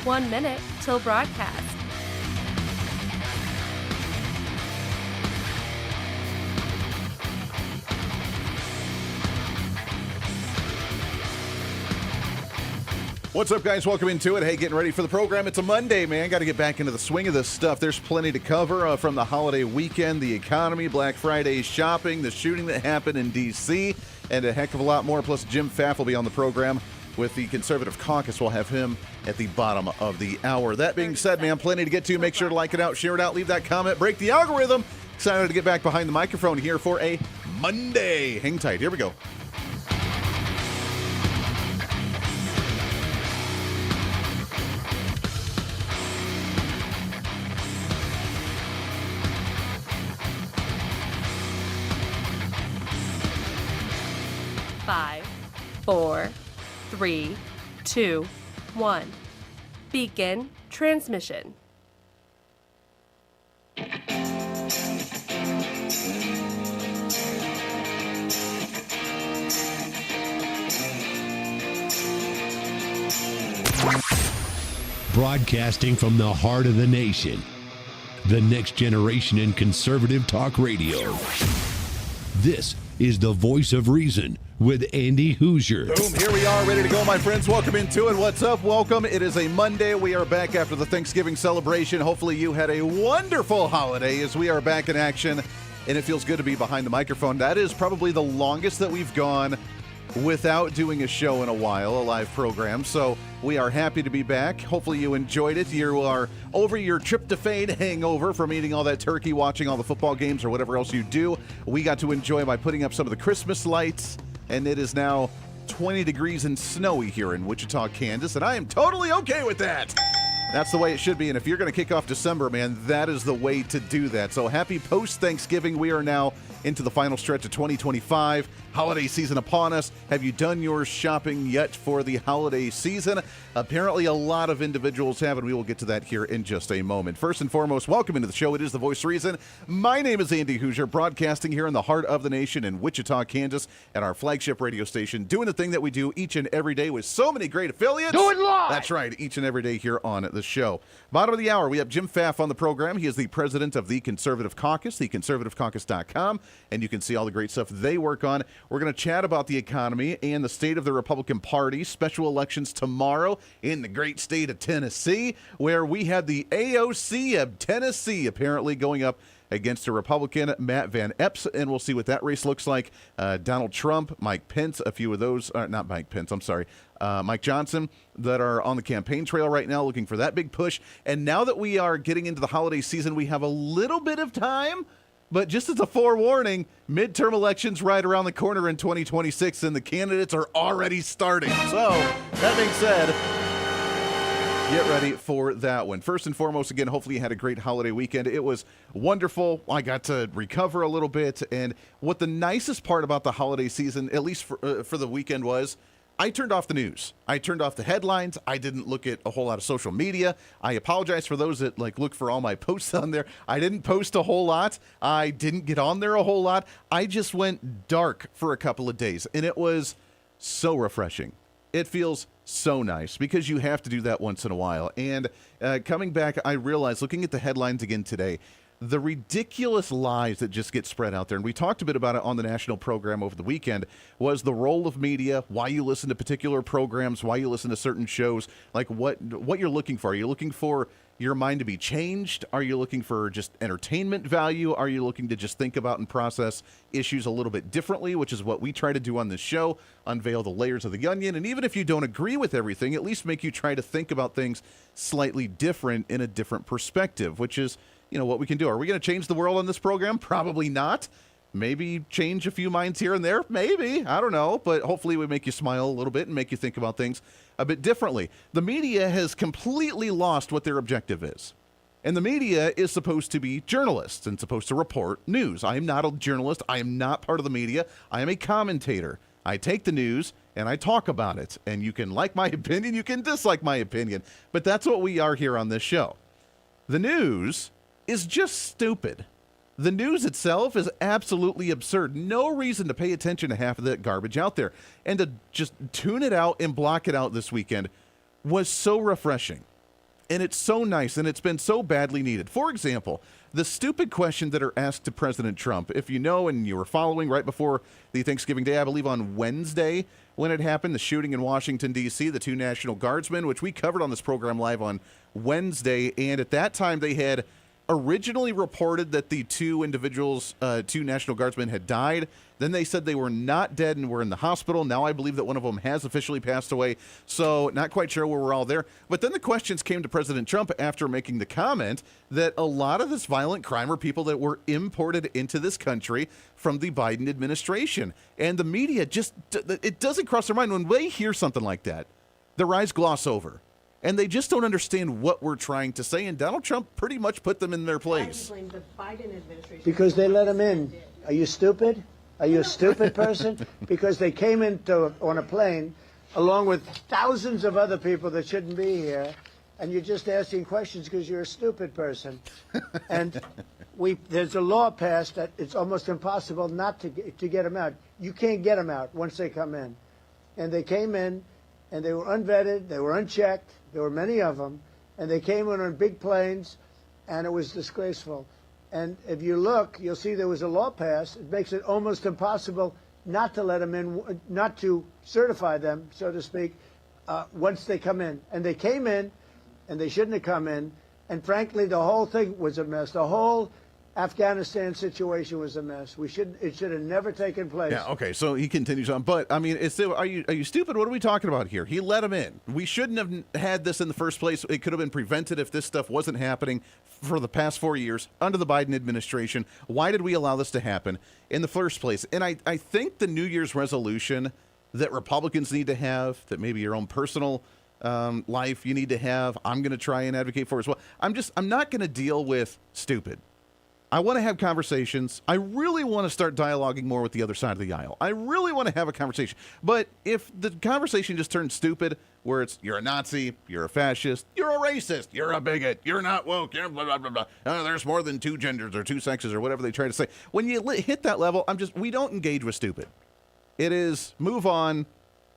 1 minute till broadcast. What's up, guys? Welcome into it. Hey, getting ready for the program. It's a Monday, man. Got to get back into the swing of this stuff. There's plenty to cover from the holiday weekend, the economy, Black Friday shopping, the shooting that happened in D.C., and a heck of a lot more. Plus, Jim Pfaff will be on the program with the Conservative Caucus. We'll have him at the bottom of the hour. That being said, man, plenty to get to. Make sure to like it out, share it out, leave that comment, break the algorithm. Excited to get back behind the microphone here for a Monday. Hang tight. Here we go. Five, 4, 3, 2, 1. Begin transmission. Broadcasting from the heart of the nation, the next generation in conservative talk radio. This is the Voice of Reason with Andy Hooser. Boom, here we are, ready to go, my friends. Welcome into it. What's up? Welcome. It is a Monday. We are back after the Thanksgiving celebration. Hopefully you had a wonderful holiday as we are back in action, and it feels good to be behind the microphone. That is probably the longest that we've gone without doing a show in a while, a live program. So we are happy to be back. Hopefully you enjoyed it. You are over your tryptophan hangover from eating all that turkey, watching all the football games, or whatever else you do. We got to enjoy by putting up some of the Christmas lights, and it is now 20 degrees and snowy here in Wichita, Kansas, and I am totally okay with that. That's the way it should be, and if you're going to kick off December, man, that is the way to do that. So happy post-Thanksgiving. We are now into the final stretch of 2025. Holiday season upon us. Have you done your shopping yet for the holiday season? Apparently a lot of individuals have, and we will get to that here in just a moment. First and foremost, welcome into the show. It is The Voice of Reason. My name is Andy Hooser, broadcasting here in the heart of the nation in Wichita, Kansas, at our flagship radio station, doing the thing that we do each and every day with so many great affiliates. Do it live! That's right, each and every day here on the show. Bottom of the hour, we have Jim Pfaff on the program. He is the president of the Conservative Caucus, theconservativecaucus.com, and you can see all the great stuff they work on. We're going to chat about the economy and the state of the Republican Party. Special elections tomorrow in the great state of Tennessee, where we had the AOC of Tennessee apparently going up against a Republican, Matt Van Epps, and we'll see what that race looks like. Donald Trump, Mike Pence, a few of those, not Mike Pence, I'm sorry, Mike Johnson, that are on the campaign trail right now looking for that big push. And now that we are getting into the holiday season, we have a little bit of time, but just as a forewarning, midterm elections right around the corner in 2026, and the candidates are already starting. So, that being said, get ready for that one. First and foremost, again, hopefully you had a great holiday weekend. It was wonderful. I got to recover a little bit. And what the nicest part about the holiday season, at least for the weekend, was I turned off the news. I turned off the headlines. I didn't look at a whole lot of social media. I apologize for those that look for all my posts on there. I didn't post a whole lot. I didn't get on there a whole lot. I just went dark for a couple of days, and it was so refreshing. It feels so nice because you have to do that once in a while. And coming back, I realized, looking at the headlines again today, the ridiculous lies that just get spread out there, and we talked a bit about it on the national program over the weekend, was the role of media, why you listen to particular programs, why you listen to certain shows, like what you're looking for. Are you looking for your mind to be changed? Are you looking for just entertainment value? Are you looking to just think about and process issues a little bit differently, which is what we try to do on this show, unveil the layers of the onion, and even if you don't agree with everything, at least make you try to think about things slightly different in a different perspective, which is what we can do. Are we going to change the world on this program? Probably not. Maybe change a few minds here and there. Maybe. I don't know. But hopefully we make you smile a little bit and make you think about things a bit differently. The media has completely lost what their objective is. And the media is supposed to be journalists and supposed to report news. I am not a journalist. I am not part of the media. I am a commentator. I take the news and I talk about it. And you can like my opinion. You can dislike my opinion. But that's what we are here on this show. The news is just stupid. The news itself is absolutely absurd. No reason to pay attention to half of that garbage out there. And to just tune it out and block it out this weekend was so refreshing. And it's so nice, and it's been so badly needed. For example, the stupid questions that are asked to President Trump, if you know and you were following right before the Thanksgiving Day, I believe on Wednesday when it happened, the shooting in Washington, D.C., the 2 National Guardsmen, which we covered on this program live on Wednesday. And at that time, they had originally reported that the 2 individuals, 2 National Guardsmen, had died. Then they said they were not dead and were in the hospital. Now I believe that one of them has officially passed away. So not quite sure where we're all there. But then the questions came to President Trump after making the comment that a lot of this violent crime are people that were imported into this country from the Biden administration. And the media just, it doesn't cross their mind. When they hear something like that, their eyes gloss over. And they just don't understand what we're trying to say. And Donald Trump pretty much put them in their place. The Biden administration because they let them in. Are you stupid? Are you a stupid person? Because they came on a plane along with thousands of other people that shouldn't be here, and you're just asking questions because you're a stupid person. And there's a law passed that it's almost impossible not to get them out. You can't get them out once they come in. And they came in, and they were unvetted, they were unchecked, there were many of them, and they came in on big planes, and it was disgraceful. And if you look, you'll see there was a law passed. It makes it almost impossible not to let them in, not to certify them, so to speak, once they come in. And they came in, and they shouldn't have come in. And frankly, the whole thing was a mess. The whole Afghanistan situation was a mess. It should have never taken place. Yeah, okay, so he continues on. But, I mean, are you stupid? What are we talking about here? He let him in. We shouldn't have had this in the first place. It could have been prevented if this stuff wasn't happening for the past 4 years under the Biden administration. Why did we allow this to happen in the first place? And I think the New Year's resolution that Republicans need to have, that maybe your own personal life you need to have, I'm going to try and advocate for as well. I'm not going to deal with stupid. I want to have conversations. I really want to start dialoguing more with the other side of the aisle. I really want to have a conversation. But if the conversation just turns stupid, where it's you're a Nazi, you're a fascist, you're a racist, you're a bigot, you're not woke, you're blah, blah, blah, blah. There's more than 2 genders or 2 sexes or whatever they try to say. When you hit that level, we don't engage with stupid. It is move on.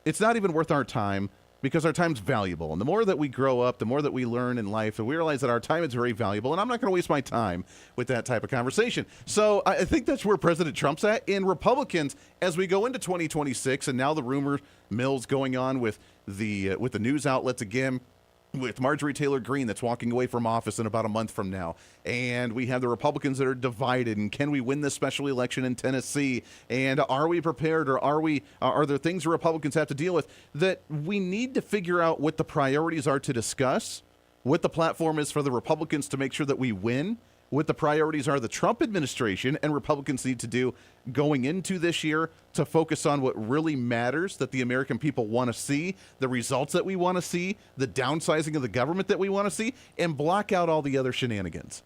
It's not even worth our time. Because our time's valuable. And the more that we grow up, the more that we learn in life, and we realize that our time is very valuable, and I'm not going to waste my time with that type of conversation. So I think that's where President Trump's at. And Republicans, as we go into 2026, and now the rumor mill's going on with the news outlets again, with Marjorie Taylor Greene that's walking away from office in about a month from now. And we have the Republicans that are divided. And can we win this special election in Tennessee? And are we prepared, or are there things the Republicans have to deal with that we need to figure out what the priorities are to discuss, what the platform is for the Republicans to make sure that we win, what the priorities are the Trump administration and Republicans need to do going into this year to focus on what really matters that the American people want to see, the results that we want to see, the downsizing of the government that we want to see, and block out all the other shenanigans.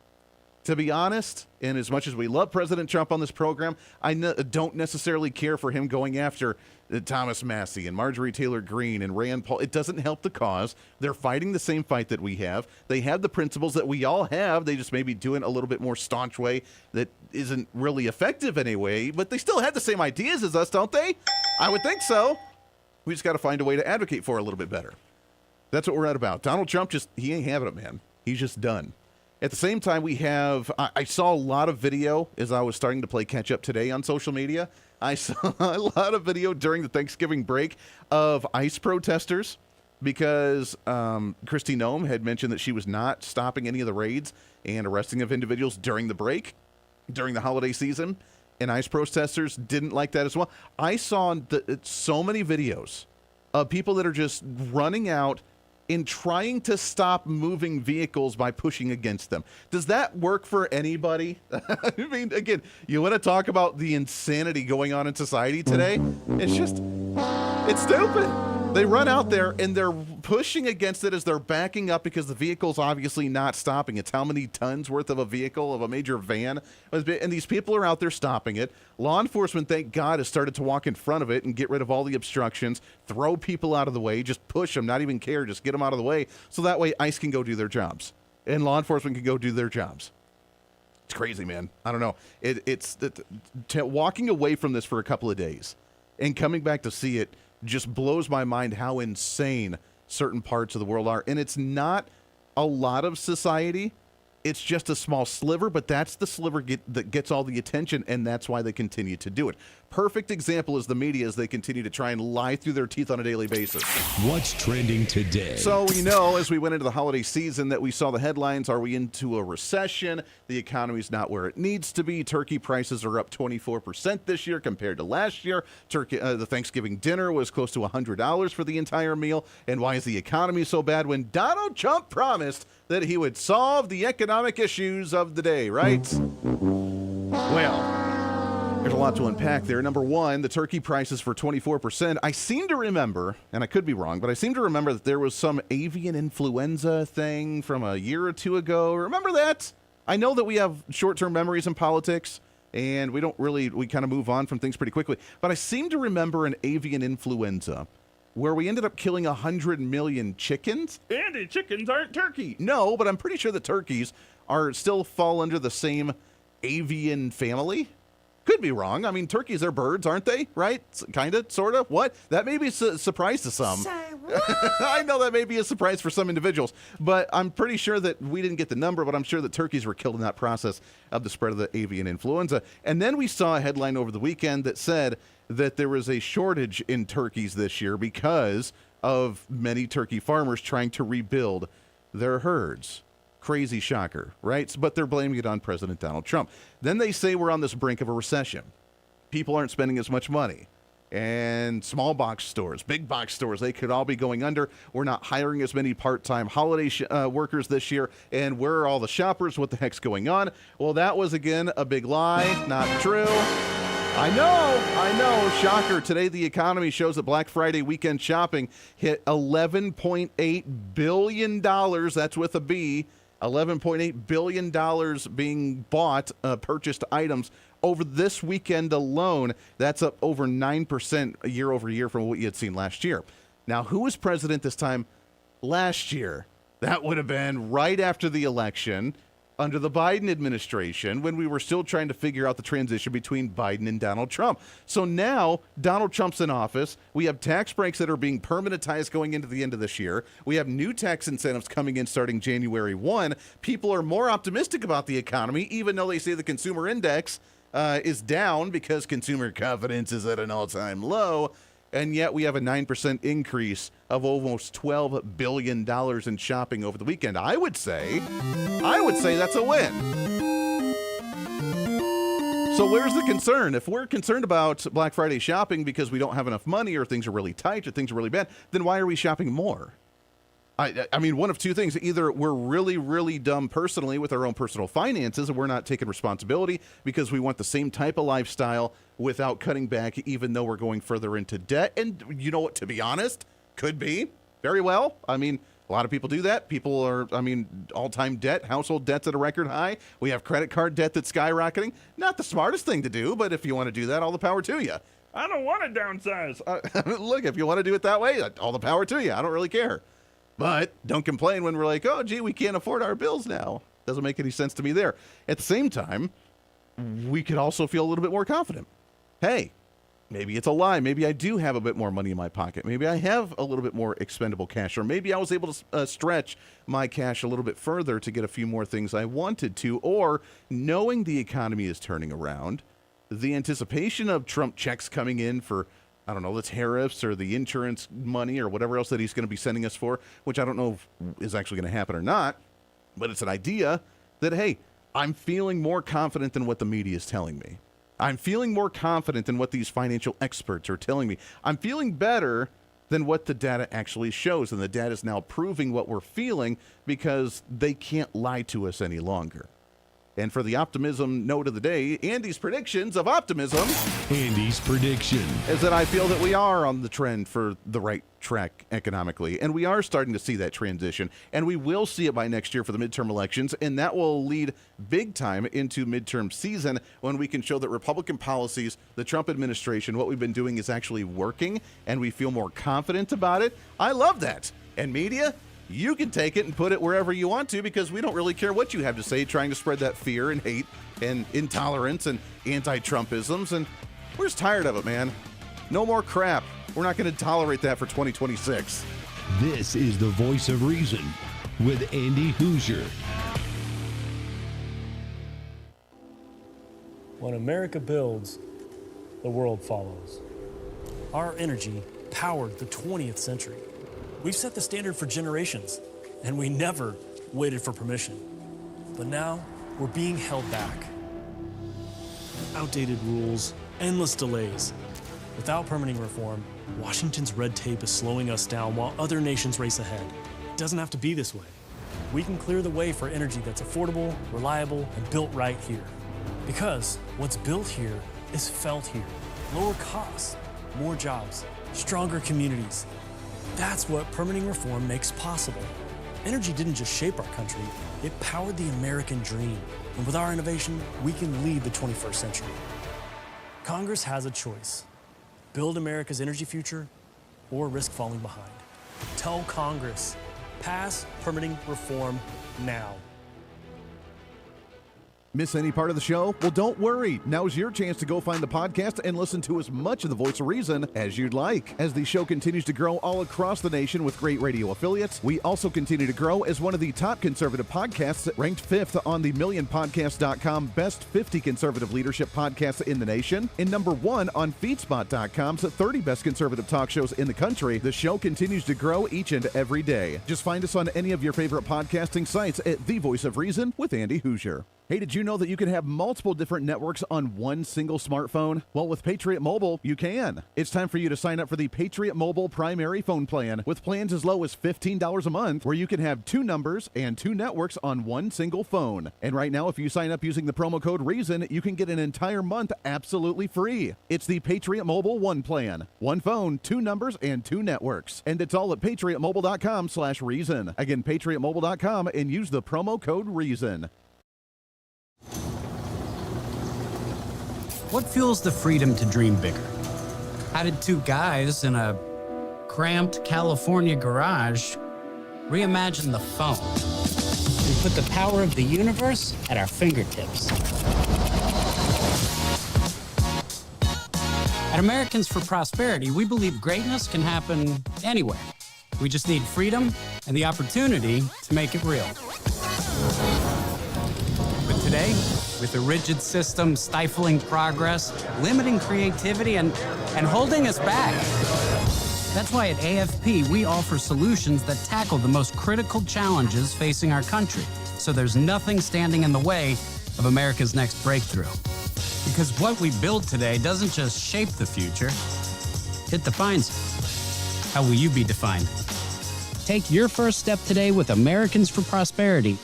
To be honest, and as much as we love President Trump on this program, I don't necessarily care for him going after Thomas Massie and Marjorie Taylor Greene and Rand Paul. It doesn't help the cause. They're fighting the same fight that we have. They have the principles that we all have. They just may be doing it a little bit more staunch way that isn't really effective anyway, but they still have the same ideas as us, don't they? I would think so. We just got to find a way to advocate for it a little bit better. That's what we're at about. Donald Trump, he ain't having it, man. He's just done. At the same time, I saw a lot of video as I was starting to play catch up today on social media. I saw a lot of video during the Thanksgiving break of ICE protesters because Kristi Noem had mentioned that she was not stopping any of the raids and arresting of individuals during the break, during the holiday season, and ICE protesters didn't like that as well. I saw so many videos of people that are just running out in trying to stop moving vehicles by pushing against them. Does that work for anybody? I mean, again, you want to talk about the insanity going on in society today? It's stupid. They run out there and they're pushing against it as they're backing up because the vehicle's obviously not stopping. It's how many tons worth of a vehicle, of a major van. And these people are out there stopping it. Law enforcement, thank God, has started to walk in front of it and get rid of all the obstructions, throw people out of the way, just push them, not even care, just get them out of the way. So that way ICE can go do their jobs and law enforcement can go do their jobs. It's crazy, man. I don't know. Walking away from this for a couple of days and coming back to see it just blows my mind how insane certain parts of the world are. And it's not a lot of society. It's just a small sliver, but that's the sliver that gets all the attention, and that's why they continue to do it. Perfect example is the media as they continue to try and lie through their teeth on a daily basis. What's trending today? So we know as we went into the holiday season that we saw the headlines, are we into a recession? The economy's not where it needs to be. Turkey prices are up 24% this year compared to last year. The Thanksgiving dinner was close to $100 for the entire meal. And why is the economy so bad when Donald Trump promised that he would solve the economic issues of the day, right? Well, there's a lot to unpack there. Number one, the turkey prices for 24%. I seem to remember, and I could be wrong, but I seem to remember that there was some avian influenza thing from a year or two ago. Remember that? I know that we have short-term memories in politics, and we kind of move on from things pretty quickly. But I seem to remember an avian influenza where we ended up killing 100 million chickens. Andy, chickens aren't turkey. No, but I'm pretty sure the turkeys still fall under the same avian family. Could be wrong. I mean, turkeys are birds, aren't they? Right? Kind of, sort of. What? That may be a surprise to some. Say what? I know that may be a surprise for some individuals, but I'm pretty sure that we didn't get the number, but I'm sure that turkeys were killed in that process of the spread of the avian influenza. And then we saw a headline over the weekend that said that there was a shortage in turkeys this year because of many turkey farmers trying to rebuild their herds. Crazy shocker, right? But they're blaming it on President Donald Trump. Then they say we're on this brink of a recession. People aren't spending as much money. And small box stores, big box stores, they could all be going under. We're not hiring as many part-time holiday workers this year. And where are all the shoppers? What the heck's going on? Well, that was, again, a big lie. Not true. I know. Shocker. Today, the economy shows that Black Friday weekend shopping hit $11.8 billion. That's with a B. $11.8 billion being bought, purchased items over this weekend alone. That's up over 9% year over year from what you had seen last year. Now, who was president this time last year? That would have been right after the election under the Biden administration when we were still trying to figure out the transition between Biden and Donald Trump. So now Donald Trump's in office. We have tax breaks that are being permanentized going into the end of this year. We have new tax incentives coming in starting January 1. People are more optimistic about the economy, even though they say the consumer index is down because consumer confidence is at an all-time low. And yet we have a 9% increase of almost $12 billion in shopping over the weekend. I would say that's a win. So where's the concern? If we're concerned about Black Friday shopping because we don't have enough money or things are really tight or things are really bad, then why are we shopping more? I mean, one of two things. Either we're really, really dumb personally with our own personal finances and we're not taking responsibility because we want the same type of lifestyle without cutting back, even though we're going further into debt. And you know what, to be honest, could be very well. I mean, a lot of people do that. People are, all-time debt, household debt's at a record high. We have credit card debt that's skyrocketing. Not the smartest thing to do, but if you want to do that, all the power to you. I don't want to downsize. Look, if you want to do it that way, all the power to you. I don't really care. But don't complain when we're like, oh, gee, we can't afford our bills now. Doesn't make any sense to me there. At the same time, we could also feel a little bit more confident. Hey, maybe it's a lie. Maybe I do have a bit more money in my pocket. Maybe I have a little bit more expendable cash. Or maybe I was able to stretch my cash a little bit further to get a few more things I wanted to. Or knowing the economy is turning around, the anticipation of Trump checks coming in for the tariffs or the insurance money or whatever else that he's going to be sending us for, which I don't know if is actually going to happen or not, but it's an idea that, hey, I'm feeling more confident than what the media is telling me. I'm feeling more confident than what these financial experts are telling me. I'm feeling better than what the data actually shows, and the data is now proving what we're feeling because they can't lie to us any longer. And for the optimism note of the day, Andy's predictions of optimism. Andy's prediction is that I feel that we are on the trend for the right track economically. And we are starting to see that transition. And we will see it by next year for the midterm elections. And that will lead big time into midterm season when we can show that Republican policies, the Trump administration, what we've been doing is actually working. And we feel more confident about it. I love that. And media, you can take it and put it wherever you want to because we don't really care what you have to say trying to spread that fear and hate and intolerance and anti-Trumpisms. And we're just tired of it, man. No more crap. We're not going to tolerate that for 2026. This is the voice of reason with Andy Hooser. When America builds, the world follows. Our energy powered the 20th century. We've set the standard for generations, and we never waited for permission. But now, we're being held back. Outdated rules, endless delays. Without permitting reform, Washington's red tape is slowing us down while other nations race ahead. It doesn't have to be this way. We can clear the way for energy that's affordable, reliable, and built right here. Because what's built here is felt here. Lower costs, more jobs, stronger communities. That's what permitting reform makes possible. Energy didn't just shape our country, it powered the American dream. And with our innovation, we can lead the 21st century. Congress has a choice. Build America's energy future or risk falling behind. Tell Congress, pass permitting reform now. Miss any part of the show? Well, don't worry. Now's your chance to go find the podcast and listen to as much of the Voice of Reason as you'd like. As the show continues to grow all across the nation with great radio affiliates, we also continue to grow as one of the top conservative podcasts, ranked 5th on the MillionPodcast.com Best 50 Conservative Leadership Podcasts in the nation, and number 1 on FeedSpot.com's 30 Best Conservative Talk Shows in the country. The show continues to grow each and every day. Just find us on any of your favorite podcasting sites at The Voice of Reason with Andy Hooser. Hey, did you know that you can have multiple different networks on one single smartphone? Well, with Patriot Mobile, you can. It's time for you to sign up for the Patriot Mobile primary phone plan with plans as low as $15 a month, where you can have 2 numbers and 2 networks on one single phone. And right now, if you sign up using the promo code REASON, you can get an entire month absolutely free. It's the Patriot Mobile One plan. 1 phone, 2 numbers, and 2 networks. And it's all at patriotmobile.com/reason. Again, patriotmobile.com, and use the promo code REASON. What fuels the freedom to dream bigger? How did 2 guys in a cramped California garage reimagine the phone and put the power of the universe at our fingertips? At Americans for Prosperity, we believe greatness can happen anywhere. We just need freedom and the opportunity to make it real. But today, with a rigid system stifling progress, limiting creativity, and holding us back. That's why at AFP, we offer solutions that tackle the most critical challenges facing our country, so there's nothing standing in the way of America's next breakthrough. Because what we build today doesn't just shape the future, it defines it. How will you be defined? Take your first step today with Americans for Prosperity.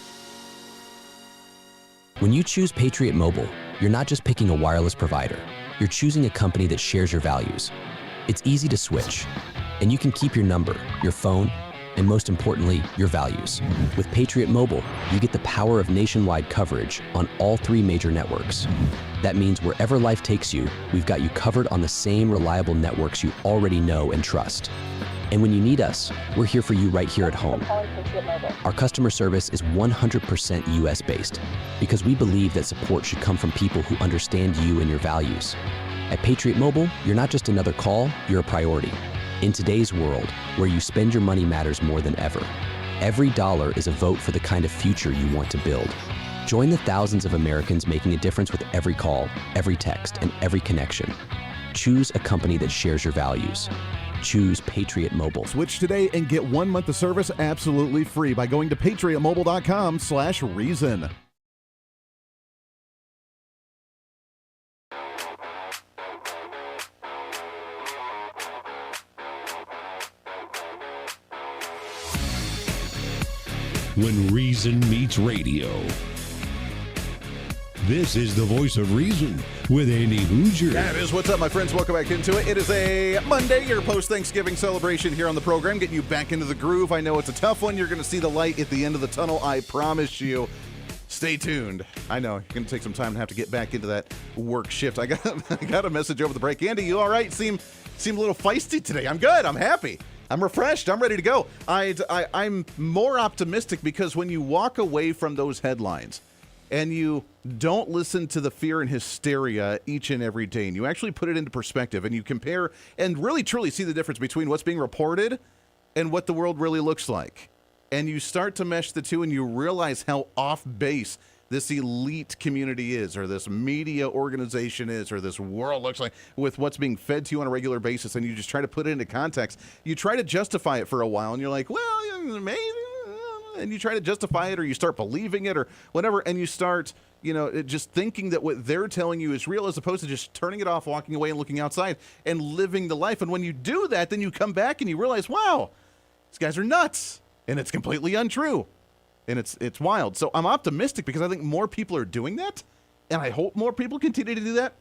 When you choose Patriot Mobile, you're not just picking a wireless provider. You're choosing a company that shares your values. It's easy to switch, and you can keep your number, your phone, and most importantly, your values. With Patriot Mobile, you get the power of nationwide coverage on all 3 major networks. That means wherever life takes you, we've got you covered on the same reliable networks you already know and trust. And when you need us, we're here for you right here at home. Our customer service is 100% US-based because we believe that support should come from people who understand you and your values. At Patriot Mobile, you're not just another call, you're a priority. In today's world, where you spend your money matters more than ever, every dollar is a vote for the kind of future you want to build. Join the thousands of Americans making a difference with every call, every text, and every connection. Choose a company that shares your values. Choose Patriot Mobile. Switch today and get 1 month of service absolutely free by going to patriotmobile.com/reason. When reason meets radio. This is the Voice of Reason with Andy Hooser. That is what's up, my friends. Welcome back into it. It is a Monday, your post-Thanksgiving celebration here on the program, getting you back into the groove. I know it's a tough one. You're going to see the light at the end of the tunnel, I promise you. Stay tuned. I know you're going to take some time to have to get back into that work shift. I got a message over the break. Andy, you all right? Seem a little feisty today. I'm good. I'm happy. I'm refreshed. I'm ready to go. I'm more optimistic because when you walk away from those headlines and you don't listen to the fear and hysteria each and every day, and you actually put it into perspective and you compare and really truly see the difference between what's being reported and what the world really looks like. and you start to mesh the two and you realize how off base this elite community is, or this media organization is, or this world looks like, with what's being fed to you on a regular basis, and you just try to put it into context. You try to justify it for a while, and you're like, well, maybe, and you try to justify it, or you start believing it, or whatever, and you start, just thinking that what they're telling you is real, as opposed to just turning it off, walking away, and looking outside, and living the life. And when you do that, then you come back and you realize, wow, these guys are nuts, and it's completely untrue. And it's wild. So I'm optimistic because I think more people are doing that, and I hope more people continue to do that,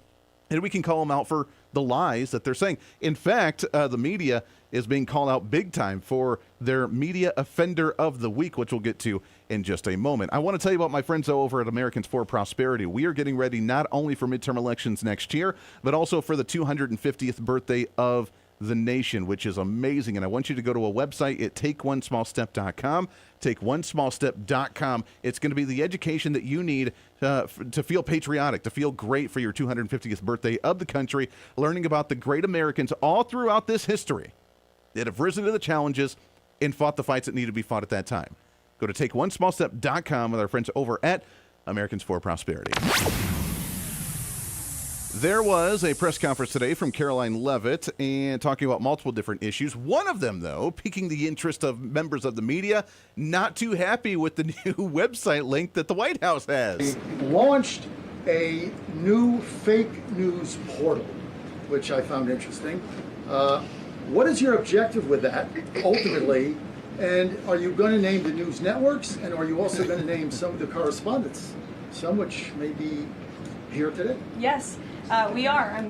and we can call them out for the lies that they're saying. In fact, the media is being called out big time for their Media Offender of the Week, which we'll get to in just a moment. I want to tell you about my friends over at Americans for Prosperity. We are getting ready not only for midterm elections next year, but also for the 250th birthday of the nation, which is amazing. And I want you to go to a website at takeonesmallstep.com. Takeonesmallstep.com. It's going to be the education that you need to feel patriotic, to feel great for your 250th birthday of the country, learning about the great Americans all throughout this history that have risen to the challenges and fought the fights that need to be fought at that time. Go to takeonesmallstep.com with our friends over at Americans for Prosperity. There was a press conference today from Caroline Leavitt and talking about multiple different issues. One of them, though, piquing the interest of members of the media, not too happy with the new website link that the White House has. They launched a new fake news portal, which I found interesting. What is your objective with that, ultimately? And are you going to name the news networks? And are you also going to name some of the correspondents, some which may be here today? Yes. We are. I'm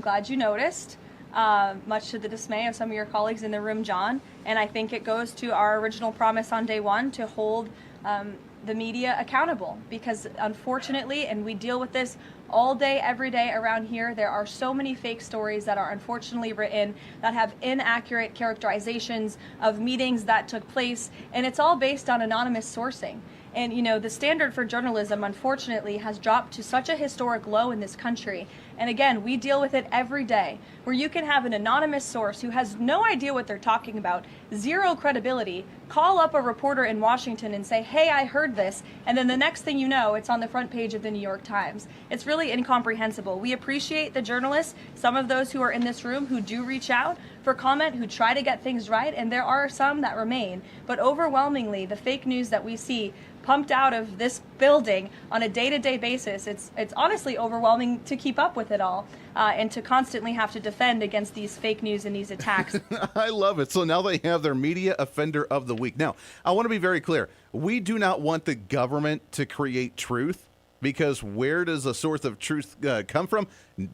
glad you noticed, much to the dismay of some of your colleagues in the room, John. And I think it goes to our original promise on day one to hold the media accountable, because unfortunately, and we deal with this all day, every day around here, there are so many fake stories that are unfortunately written that have inaccurate characterizations of meetings that took place, and it's all based on anonymous sourcing. And, the standard for journalism, unfortunately, has dropped to such a historic low in this country. And again, we deal with it every day, where you can have an anonymous source who has no idea what they're talking about, zero credibility, call up a reporter in Washington and say, hey, I heard this. And then the next thing you know, it's on the front page of the New York Times. It's really incomprehensible. We appreciate the journalists, some of those who are in this room who do reach out for comment, who try to get things right, and there are some that remain. But overwhelmingly, the fake news that we see pumped out of this building on a day-to-day basis, it's honestly overwhelming to keep up with it all, and to constantly have to defend against these fake news and these attacks. I love it. So now they have their Media Offender of the Week. Now, I want to be very clear. We do not want the government to create truth, because where does a source of truth come from?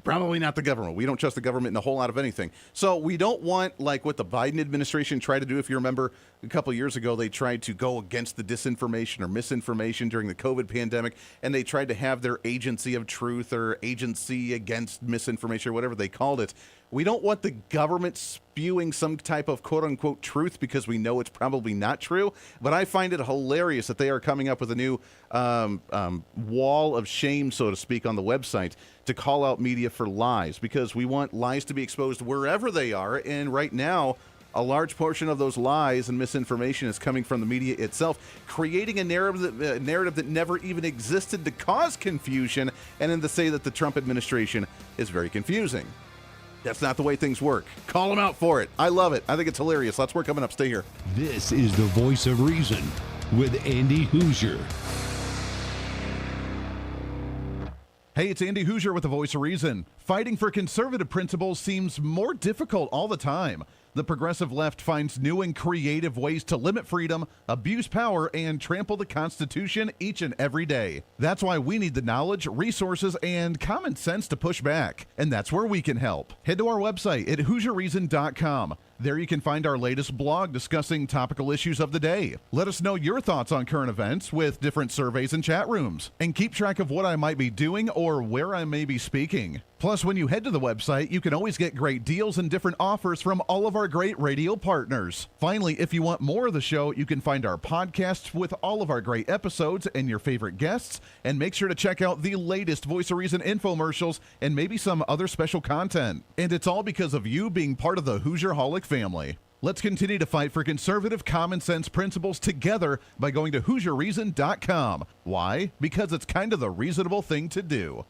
Probably not the government. We don't trust the government in a whole lot of anything. So we don't want, like what the Biden administration tried to do. If you remember, a couple of years ago, they tried to go against the disinformation or misinformation during the COVID pandemic, and they tried to have their agency of truth or agency against misinformation or whatever they called it. We don't want the government spewing some type of quote-unquote truth, because we know it's probably not true. But I find it hilarious that they are coming up with a new wall of shame, so to speak, on the website to call out media for lies, because we want lies to be exposed wherever they are. And right now, a large portion of those lies and misinformation is coming from the media itself, creating a narrative that never even existed to cause confusion, and then to say that the Trump administration is very confusing. That's not the way things work. Call them out for it. I love it. I think it's hilarious. Lots more coming up. Stay here. This is the Voice of Reason with Andy Hooser. Hey, it's Andy Hooser with the Voice of Reason. Fighting for conservative principles seems more difficult all the time. The progressive left finds new and creative ways to limit freedom, abuse power, and trample the Constitution each and every day. That's why we need the knowledge, resources, and common sense to push back. And that's where we can help. Head to our website at HooserReason.com. There you can find our latest blog discussing topical issues of the day. Let us know your thoughts on current events with different surveys and chat rooms. And keep track of what I might be doing or where I may be speaking. Plus, when you head to the website, you can always get great deals and different offers from all of our great radio partners. Finally, if you want more of the show, you can find our podcasts with all of our great episodes and your favorite guests. And make sure to check out the latest Voice of Reason infomercials and maybe some other special content. And it's all because of you being part of the Hoosier Holic family. Let's continue to fight for conservative common sense principles together by going to HooserReason.com. Why? Because it's kind of the reasonable thing to do.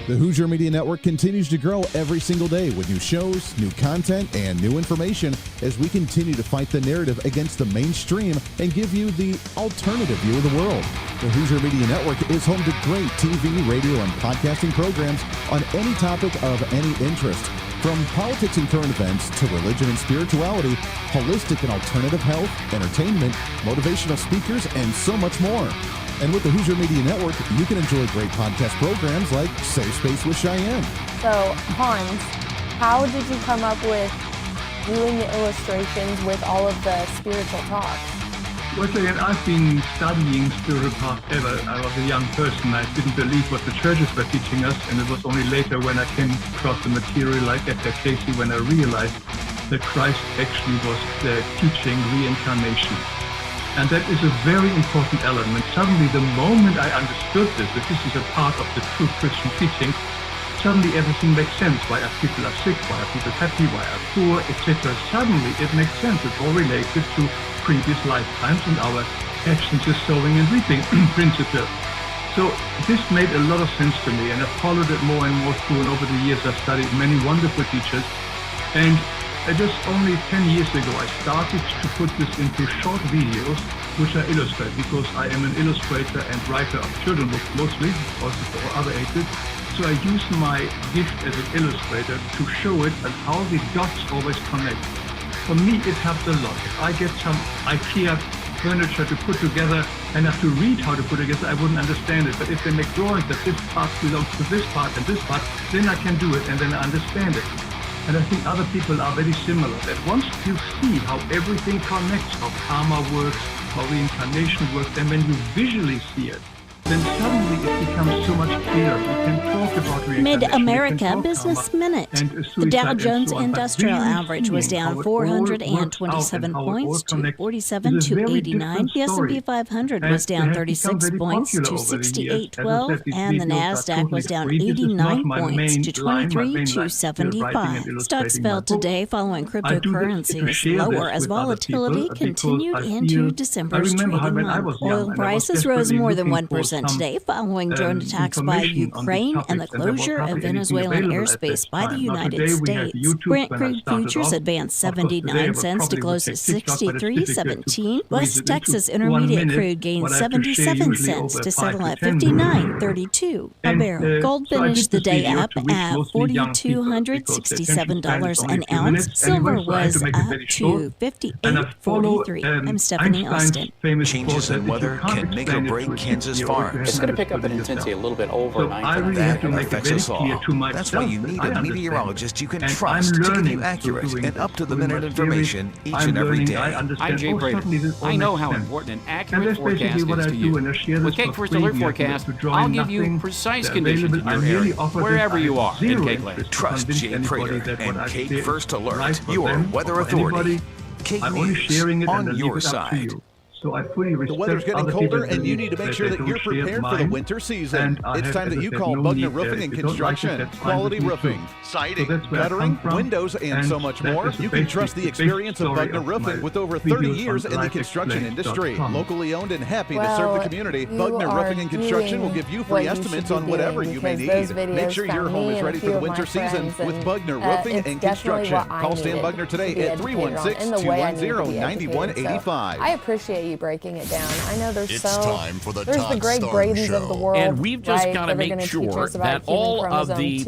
The Hooser Media Network continues to grow every single day with new shows, new content, and new information as we continue to fight the narrative against the mainstream and give you the alternative view of the world. The Hooser Media Network is home to great TV, radio, and podcasting programs on any topic of any interest. From politics and current events to religion and spirituality, holistic and alternative health, entertainment, motivational speakers, and so much more. And with the Hooser Media Network, you can enjoy great podcast programs like Safe Space with Cheyenne. So, Hans, how did you come up with doing the illustrations with all of the spiritual talks? Well, again, I've been studying spiritual talk ever. I was a young person. I didn't believe what the churches were teaching us, and it was only later when I came across the material like Edgar Casey when I realized that Christ actually was teaching reincarnation. And that is a very important element. Suddenly, the moment I understood this, that this is a part of the true Christian teaching, suddenly everything makes sense. Why are people sick? Why are people happy? Why are poor? Etc. Suddenly, it makes sense. It's all related to previous lifetimes and our actions is sowing and reaping principle. So this made a lot of sense to me, and I followed it more and more through. And over the years, I studied many wonderful teachers. And just only 10 years ago, I started to put this into short videos, which I illustrate, because I am an illustrator and writer of children books mostly, also for other ages. So I use my gift as an illustrator to show it and how the dots always connect. For me, it helps a lot. If I get some IKEA furniture to put together and have to read how to put it together, I wouldn't understand it. But if they make drawings that this part belongs to this part and this part, then I can do it and then I understand it. And I think other people are very similar, that once you see how everything connects, how karma works, how reincarnation works, and when you visually see it, then suddenly it becomes so much clearer. We can talk about reincarnation. Mid-America Business Minute. The Dow Jones Industrial Average was down 427 points to 47,289. The S&P 500 was down 36 points to 6812, and the Nasdaq was down 89 points to 23,275. Stocks fell today following cryptocurrencies lower as volatility continued into December's trading month. Oil prices rose more than 1% today following drone attacks by Ukraine and the closure of Venezuelan airspace by the United States. Brent crude futures advanced 79 cents to close at 63.17. West Texas Intermediate crude gained 77 cents to settle at 59.32 a barrel. Gold finished the day up at $4,267 an ounce. Silver was up to $58.43. I'm Stephanie Austin. Changes in weather can make or break Kansas farms. It's going to pick up in intensity a little bit overnight. That affects us all. That's why you need a meteorologist you can trust to give you accurate and up-to-the-minute information each and every day. I'm Jay Brader. I know how important an accurate forecast is to you. With Cape First Alert Forecast, I'll give you precise conditions in your area, wherever you are in Cape Land. Trust Jay Prater and Cape First Alert, your weather authority. Cape News, on your side. So I fully respect the weather's getting colder, and you need to make sure that you're prepared for the winter season. It's time that you call Bugner Roofing and Construction. Quality roofing, siding, guttering, windows, and so much more. You can trust the experience of Bugner Roofing with over 30 years in the construction industry. Locally owned and happy to serve the community, Bugner Roofing and Construction will give you free estimates on whatever you may need. Make sure your home is ready for the winter season with Bugner Roofing and Construction. Call Stan Bugner today at 316-210-9185. I appreciate you breaking it down. I know there's time for the Greg Bradys of the world, and we've just got to make sure that all of the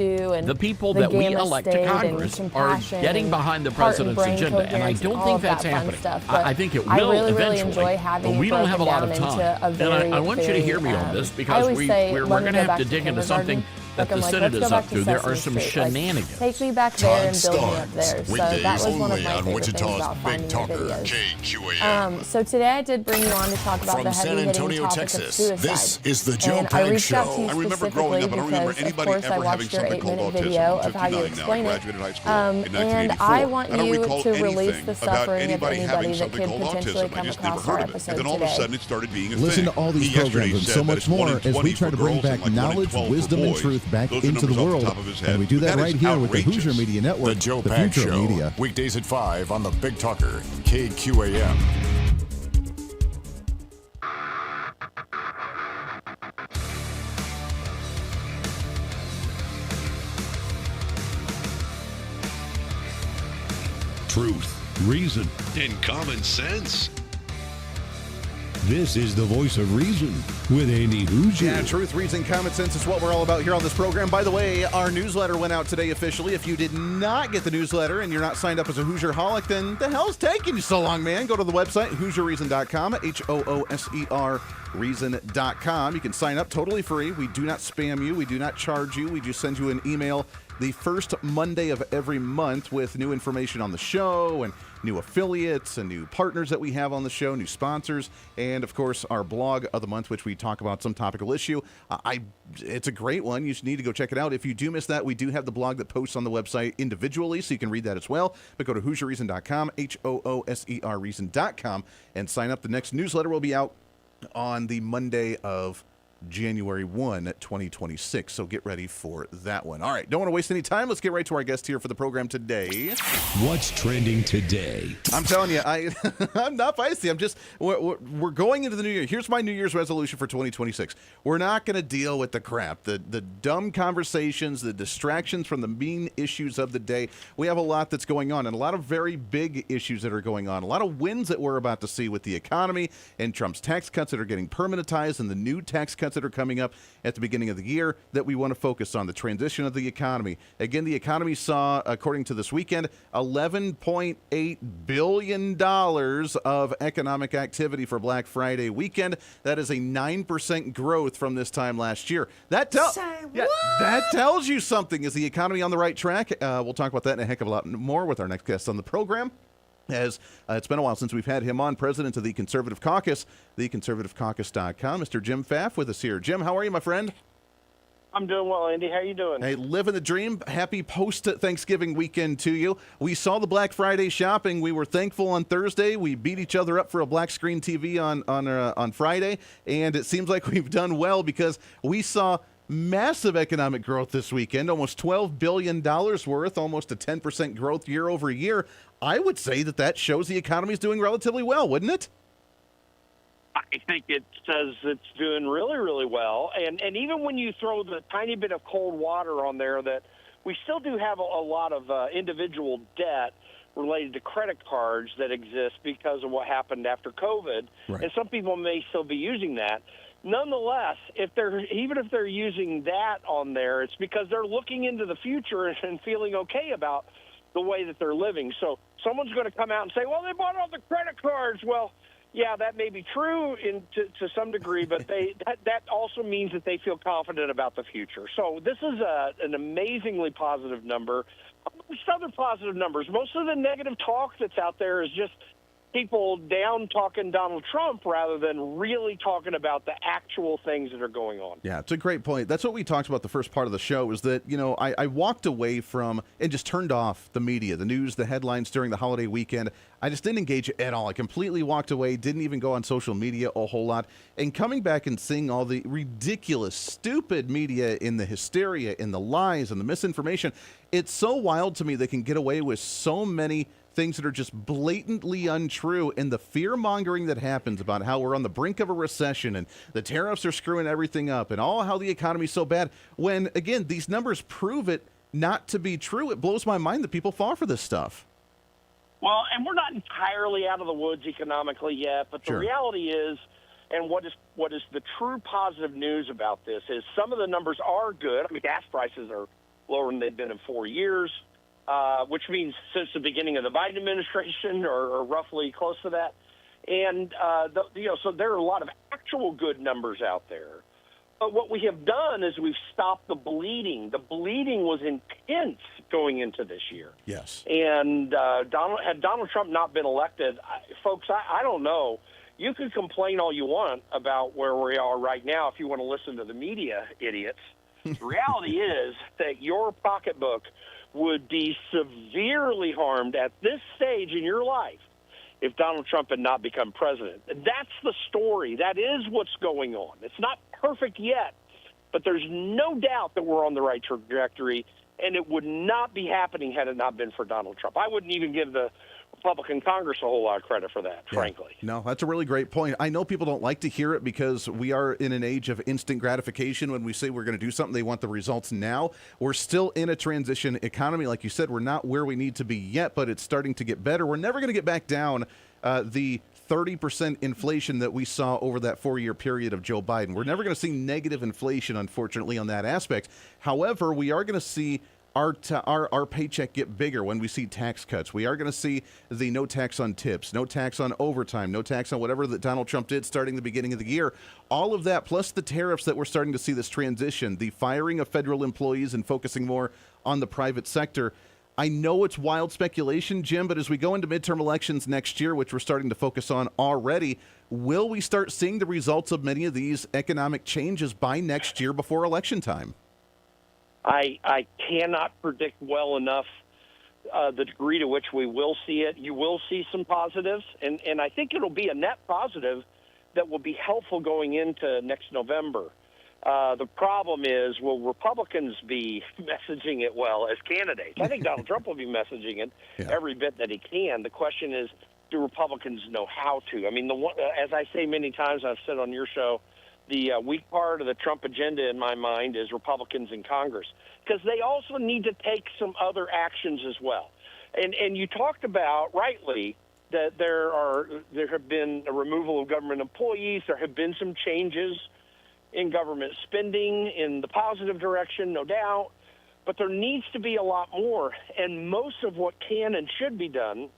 people that we elect to Congress are getting behind the president's agenda, and I don't think that's happening. I think it will eventually, but we don't have a lot of time. And I want you to hear me on this, because we're going to have to dig into something that the Senate is up to. There are some shenanigans. Take me back there and build me up there. So that was one of my favorite things about finding the videos. So today I did bring you on to talk about the heavy-hitting topic of suicide. This is the Joe Pags Show. I remember growing up, I don't remember anybody ever having something called autism. Video of how you explain it. And I want you to release the suffering of anybody that could potentially come across our episode today. Then all of a sudden it started being a thing. Listen to all these programs and so much more as we try to bring back knowledge, wisdom, and truth back Those are into the numbers world. off the top of his head. And we do that That right is here with the outrageous. Hooser Media Network, The Joe the Pags future of Show. media. Weekdays at 5 on the Big Talker, KQAM. Truth, reason, And common sense. This is the voice of reason with Andy Hooser. Yeah, truth, reason, common sense is what we're all about here on this program. By the way, our newsletter went out today officially. If you did not get the newsletter and you're not signed up as a Hooserholic, then the hell's taking you so long, man? Go to the website, HooserReason.com, HOOSER reason.com. You can sign up totally free. We do not spam you. We do not charge you. We just send you an email the first Monday of every month with new information on the show and new affiliates and new partners that we have on the show, new sponsors, and of course our blog of the month, which we talk about some topical issue. It's a great one. You need to go check it out. If you do miss that, we do have the blog that posts on the website individually, so you can read that as well. But go to HooserReason.com, HOOSER Reason.com, and sign up. The next newsletter will be out on the Monday of January 1, 2026. So get ready for that one. All right, don't want to waste any time. Let's get right to our guest here for the program today. What's trending today? I'm telling you, I'm not feisty. I'm just, we're going into the new year. Here's my New Year's resolution for 2026. We're not going to deal with the crap, the dumb conversations, the distractions from the main issues of the day. We have a lot that's going on and a lot of very big issues that are going on. A lot of wins that we're about to see with the economy and Trump's tax cuts that are getting permanentized and the new tax cuts that are coming up at the beginning of the year that we want to focus on, the transition of the economy. Again, the economy saw, according to this weekend, $11.8 billion of economic activity for Black Friday weekend. That is a 9% growth from this time last year. That tells you something. Is the economy on the right track? We'll talk about that and a heck of a lot more with our next guest on the program. As it's been a while since we've had him on, president of the Conservative Caucus, theconservativecaucus.com. Mr. Jim Pfaff with us here. Jim, how are you, my friend? I'm doing well, Andy. How you doing? Hey, living the dream. Happy post-Thanksgiving weekend to you. We saw the Black Friday shopping. We were thankful on Thursday. We beat each other up for a black screen TV on Friday, and it seems like we've done well because we saw massive economic growth this weekend, almost $12 billion worth, almost a 10% growth year over year. I would say that shows the economy is doing relatively well, wouldn't it? I think it says it's doing really, really well. And even when you throw the tiny bit of cold water on there, that we still do have a lot of individual debt related to credit cards that exist because of what happened after COVID. Right. And some people may still be using that. Nonetheless, even if they're using that on there, it's because they're looking into the future and feeling okay about the way that they're living. So someone's going to come out and say, well, they bought all the credit cards. Well, yeah, that may be true to some degree, but that also means that they feel confident about the future. So this is an amazingly positive number. Amongst other positive numbers, most of the negative talk that's out there is just people down talking Donald Trump rather than really talking about the actual things that are going on. Yeah, it's a great point. That's what we talked about the first part of the show is that, I walked away from and just turned off the media, the news, the headlines during the holiday weekend. I just didn't engage at all. I completely walked away, didn't even go on social media a whole lot. And coming back and seeing all the ridiculous, stupid media in the hysteria, in the lies, and the misinformation, it's so wild to me they can get away with so many things that are just blatantly untrue, and the fear-mongering that happens about how we're on the brink of a recession and the tariffs are screwing everything up and how the economy's so bad, when, again, these numbers prove it not to be true. It blows my mind that people fall for this stuff. Well, and we're not entirely out of the woods economically yet, but the reality is, and what is the true positive news about this is some of the numbers are good. I mean, gas prices are lower than they've been in 4 years. Which means since the beginning of the Biden administration, or roughly close to that. And, so there are a lot of actual good numbers out there. But what we have done is we've stopped the bleeding. The bleeding was intense going into this year. Yes. And had Donald Trump not been elected, folks, I don't know. You can complain all you want about where we are right now if you want to listen to the media idiots. The reality is that your pocketbook would be severely harmed at this stage in your life if Donald Trump had not become president. That's the story. That is what's going on. It's not perfect yet, But there's no doubt that we're on the right trajectory, and it would not be happening had it not been for Donald Trump. I wouldn't even give the Republican Congress a whole lot of credit for that, frankly. No, that's a really great point. I know people don't like to hear it because we are in an age of instant gratification. When we say we're going to do something, they want the results now. We're still in a transition economy. Like you said, we're not where we need to be yet, but it's starting to get better. We're never going to get back down the 30% inflation that we saw over that 4-year period of Joe Biden. We're never going to see negative inflation, unfortunately, on that aspect. However, we are going to see our paycheck get bigger when we see tax cuts. We are going to see the no tax on tips, no tax on overtime, no tax on whatever that Donald Trump did starting the beginning of the year. All of that, plus the tariffs that we're starting to see this transition, the firing of federal employees and focusing more on the private sector. I know it's wild speculation, Jim, but as we go into midterm elections next year, which we're starting to focus on already, will we start seeing the results of many of these economic changes by next year before election time? I cannot predict well enough the degree to which we will see it. You will see some positives, and I think it'll be a net positive that will be helpful going into next November. The problem is, will Republicans be messaging it well as candidates? I think Donald Trump will be messaging it every bit that he can. The question is, do Republicans know how to? I mean, as I say many times, I've said on your show, the weak part of the Trump agenda in my mind is Republicans in Congress, because they also need to take some other actions as well. And you talked about, rightly, that there have been a removal of government employees. There have been some changes in government spending in the positive direction, no doubt, but there needs to be a lot more. And most of what can and should be done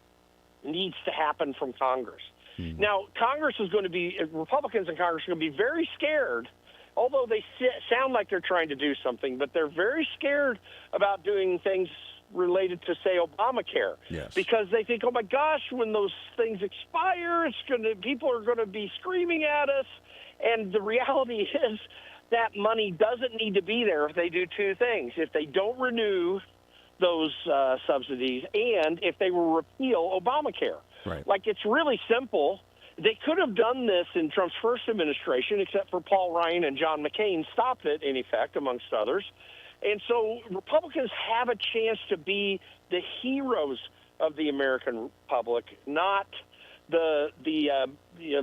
needs to happen from Congress. Now, Congress is going to be, Republicans in Congress are going to be very scared, although they sound like they're trying to do something, but they're very scared about doing things related to, say, Obamacare, because they think, oh my gosh, when those things expire, people are going to be screaming at us. And the reality is that money doesn't need to be there if they do two things: if they don't renew those subsidies, and if they will repeal Obamacare. Right. Like, it's really simple. They could have done this in Trump's first administration, except for Paul Ryan and John McCain stopped it, in effect, amongst others. And so Republicans have a chance to be the heroes of the American public, not the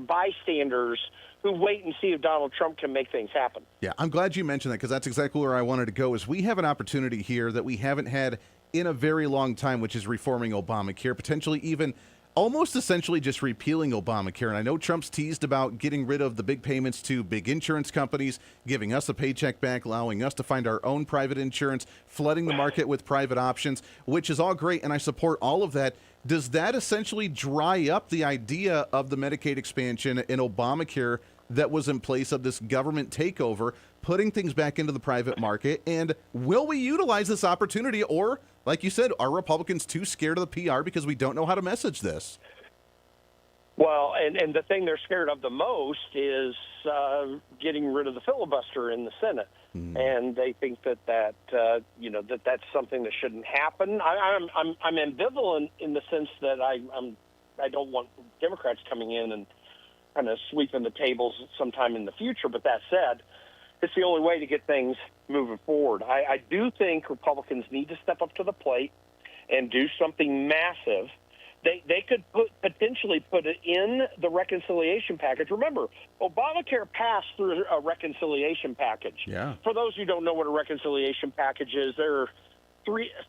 bystanders who wait and see if Donald Trump can make things happen. Yeah, I'm glad you mentioned that, because that's exactly where I wanted to go. Is we have an opportunity here that we haven't had in a very long time, which is reforming Obamacare, potentially even almost essentially just repealing Obamacare. And I know Trump's teased about getting rid of the big payments to big insurance companies, giving us a paycheck back, allowing us to find our own private insurance, flooding the market with private options, which is all great, and I support all of that. Does that essentially dry up the idea of the Medicaid expansion in Obamacare that was in place of this government takeover, putting things back into the private market? And will we utilize this opportunity, or, like you said, are Republicans too scared of the PR because we don't know how to message this? Well, and the thing they're scared of the most is getting rid of the filibuster in the Senate. And they think that that's something that shouldn't happen. I'm ambivalent in the sense that I don't want Democrats coming in and kind of sweeping the tables sometime in the future. But that said, it's the only way to get things moving forward. I do think Republicans need to step up to the plate and do something massive. They could potentially put it in the reconciliation package. Remember, Obamacare passed through a reconciliation package. Yeah. For those who don't know what a reconciliation package is, there are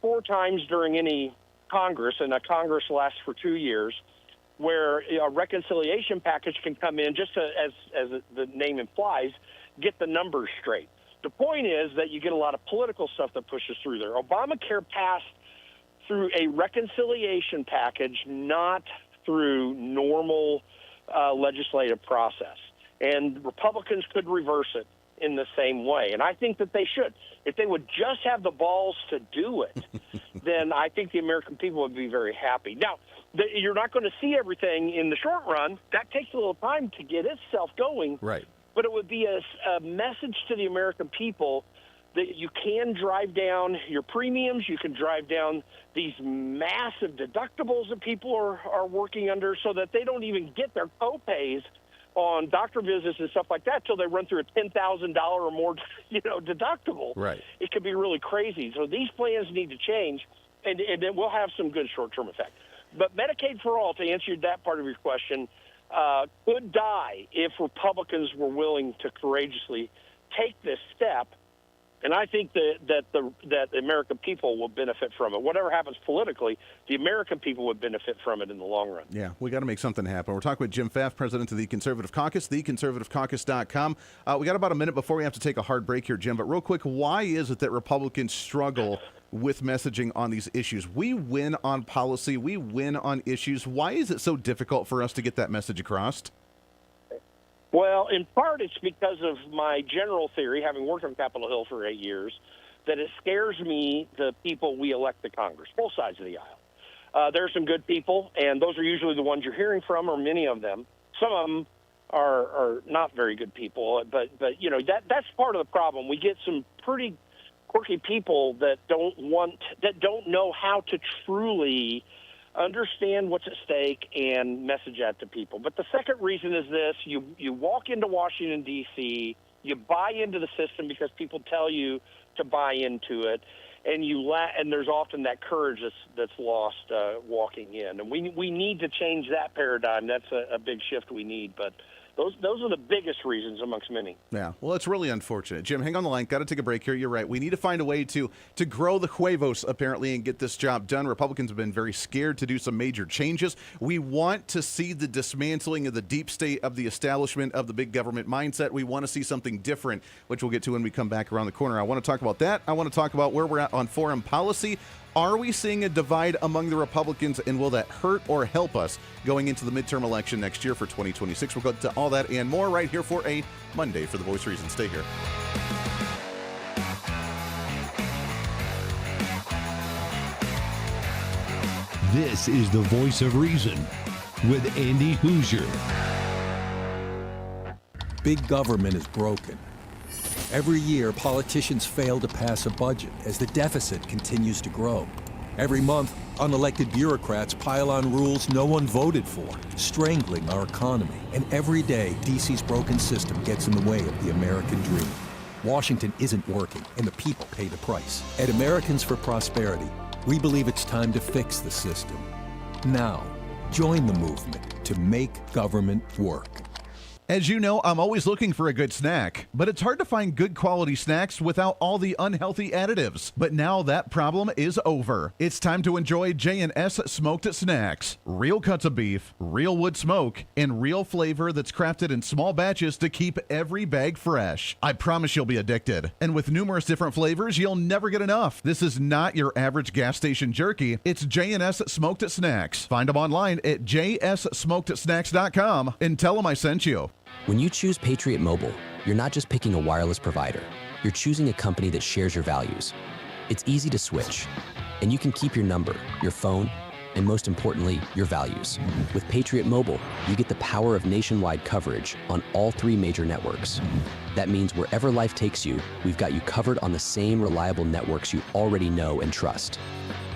4 times during any Congress, and a Congress lasts for 2 years, where a reconciliation package can come in, just as the name implies, get the numbers straight. The point is that you get a lot of political stuff that pushes through there. Obamacare passed through a reconciliation package, not through normal legislative process. And Republicans could reverse it in the same way. And I think that they should. If they would just have the balls to do it, then I think the American people would be very happy. Now, you're not going to see everything in the short run. That takes a little time to get itself going. Right. But it would be a message to the American people that you can drive down your premiums, you can drive down these massive deductibles that people are working under, so that they don't even get their co-pays on doctor visits and stuff like that till they run through a $10,000 or more, deductible. Right. It could be really crazy. So these plans need to change, and it will have some good short-term effect. But Medicaid for All, to answer that part of your question, could die if Republicans were willing to courageously take this step. And I think that the American people will benefit from it. Whatever happens politically, the American people would benefit from it in the long run. Yeah, we got to make something happen. We're talking with Jim Pfaff, president of the Conservative Caucus, theconservativecaucus.com. We got about a minute before we have to take a hard break here, Jim. But real quick, why is it that Republicans struggle with messaging on these issues? We win on policy. We win on issues. Why is it so difficult for us to get that message across? Well, in part, it's because of my general theory, having worked on Capitol Hill for 8 years, that it scares me, the people we elect to Congress, both sides of the aisle. There are some good people, and those are usually the ones you're hearing from, or many of them. Some of them are not very good people, but that's part of the problem. We get some pretty quirky people that don't know how to truly understand what's at stake and message that to people. But the second reason is this: you walk into Washington, D.C., you buy into the system because people tell you to buy into it, and and there's often that courage that's lost walking in. And we need to change that paradigm. That's a big shift we need, but those are the biggest reasons amongst many. Yeah, well, it's really unfortunate. Jim, hang on the line. Got to take a break here. You're right. We need to find a way to grow the huevos, apparently, and get this job done. Republicans have been very scared to do some major changes. We want to see the dismantling of the deep state, of the establishment, of the big government mindset. We want to see something different, which we'll get to when we come back around the corner. I want to talk about that. I want to talk about where we're at on foreign policy. Are we seeing a divide among the Republicans, and will that hurt or help us going into the midterm election next year for 2026? We'll go to all that and more right here for a Monday for The Voice of Reason. Stay here. This is The Voice of Reason with Andy Hooser. Big government is broken. Every year, politicians fail to pass a budget as the deficit continues to grow. Every month, unelected bureaucrats pile on rules no one voted for, strangling our economy. And every day, D.C.'s broken system gets in the way of the American dream. Washington isn't working, and the people pay the price. At Americans for Prosperity, we believe it's time to fix the system. Now, join the movement to make government work. As you know, I'm always looking for a good snack, but it's hard to find good quality snacks without all the unhealthy additives. But now that problem is over. It's time to enjoy J&S Smoked Snacks. Real cuts of beef, real wood smoke, and real flavor that's crafted in small batches to keep every bag fresh. I promise you'll be addicted. And with numerous different flavors, you'll never get enough. This is not your average gas station jerky. It's J&S Smoked Snacks. Find them online at jssmokedsnacks.com and tell them I sent you. When you choose Patriot Mobile, you're not just picking a wireless provider. You're choosing a company that shares your values. It's easy to switch, and you can keep your number, your phone, and most importantly, your values. With Patriot Mobile, you get the power of nationwide coverage on all 3 major networks. That means wherever life takes you, we've got you covered on the same reliable networks you already know and trust.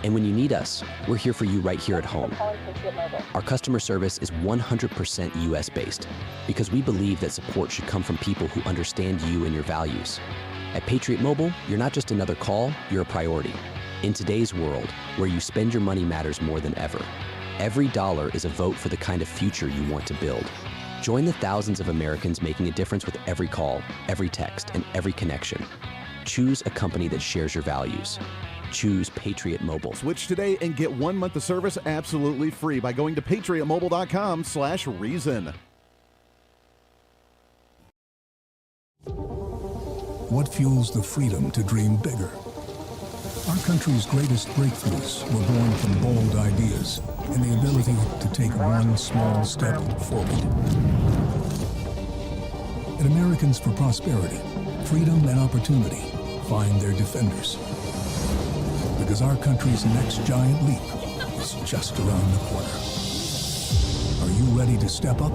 And when you need us, we're here for you right here at home. Our customer service is 100% US-based because we believe that support should come from people who understand you and your values. At Patriot Mobile, you're not just another call, you're a priority. In today's world, where you spend your money matters more than ever, every dollar is a vote for the kind of future you want to build. Join the thousands of Americans making a difference with every call, every text, and every connection. Choose a company that shares your values. Choose Patriot Mobile. Switch today and get 1 month of service absolutely free by going to patriotmobile.com/reason. What fuels the freedom to dream bigger? Our country's greatest breakthroughs were born from bold ideas and the ability to take one small step forward. At Americans for Prosperity, freedom and opportunity find their defenders. Because our country's next giant leap is just around the corner. Are you ready to step up?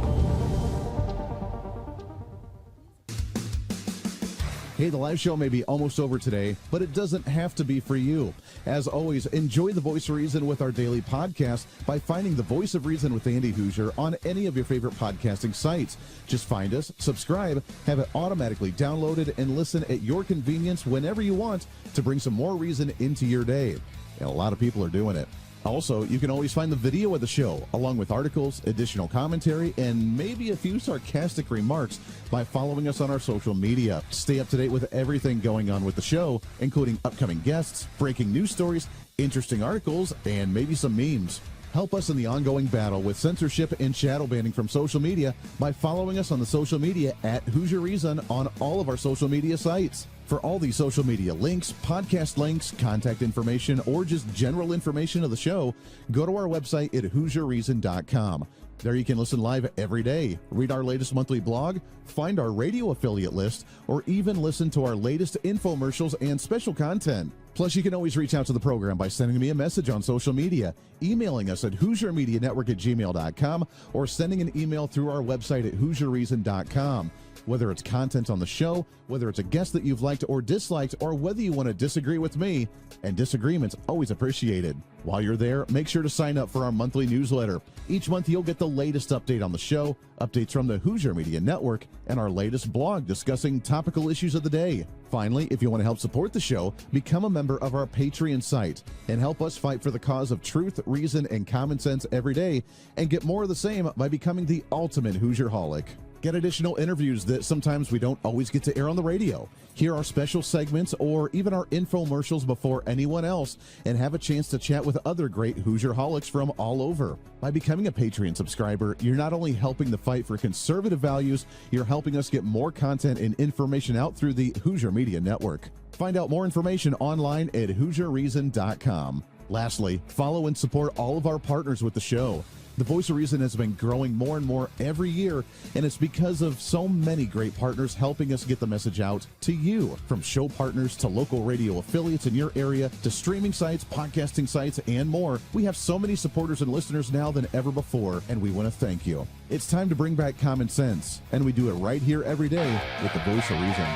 Hey, the live show may be almost over today, but it doesn't have to be for you. As always, enjoy the Voice of Reason with our daily podcast by finding the Voice of Reason with Andy Hooser on any of your favorite podcasting sites. Just find us, subscribe, have it automatically downloaded, and listen at your convenience whenever you want to bring some more reason into your day. And a lot of people are doing it. Also, you can always find the video of the show, along with articles, additional commentary, and maybe a few sarcastic remarks by following us on our social media. Stay up to date with everything going on with the show, including upcoming guests, breaking news stories, interesting articles, and maybe some memes. Help us in the ongoing battle with censorship and shadow banning from social media by following us on the social media at Hooser Reason on all of our social media sites. For all these social media links, podcast links, contact information, or just general information of the show, go to our website at HooserReason.com. There you can listen live every day, read our latest monthly blog, find our radio affiliate list, or even listen to our latest infomercials and special content. Plus, you can always reach out to the program by sending me a message on social media, emailing us at HooserMediaNetwork@gmail.com, or sending an email through our website at HooserReason.com. Whether it's content on the show, whether it's a guest that you've liked or disliked, or whether you want to disagree with me, and disagreement's always appreciated. While you're there, make sure to sign up for our monthly newsletter. Each month, you'll get the latest update on the show, updates from the Hooser Media Network, and our latest blog discussing topical issues of the day. Finally, if you want to help support the show, become a member of our Patreon site and help us fight for the cause of truth, reason, and common sense every day, and get more of the same by becoming the ultimate Hoosierholic. Get additional interviews that sometimes we don't always get to air on the radio. Hear our special segments or even our infomercials before anyone else, and have a chance to chat with other great Hoosierholics from all over. By becoming a Patreon subscriber, you're not only helping the fight for conservative values, you're helping us get more content and information out through the Hooser Media Network. Find out more information online at HooserReason.com. Lastly, follow and support all of our partners with the show. The Voice of Reason has been growing more and more every year, and it's because of so many great partners helping us get the message out to you. From show partners to local radio affiliates in your area to streaming sites, podcasting sites, and more, we have so many supporters and listeners now than ever before, and we want to thank you. It's time to bring back common sense, and we do it right here every day with the Voice of Reason.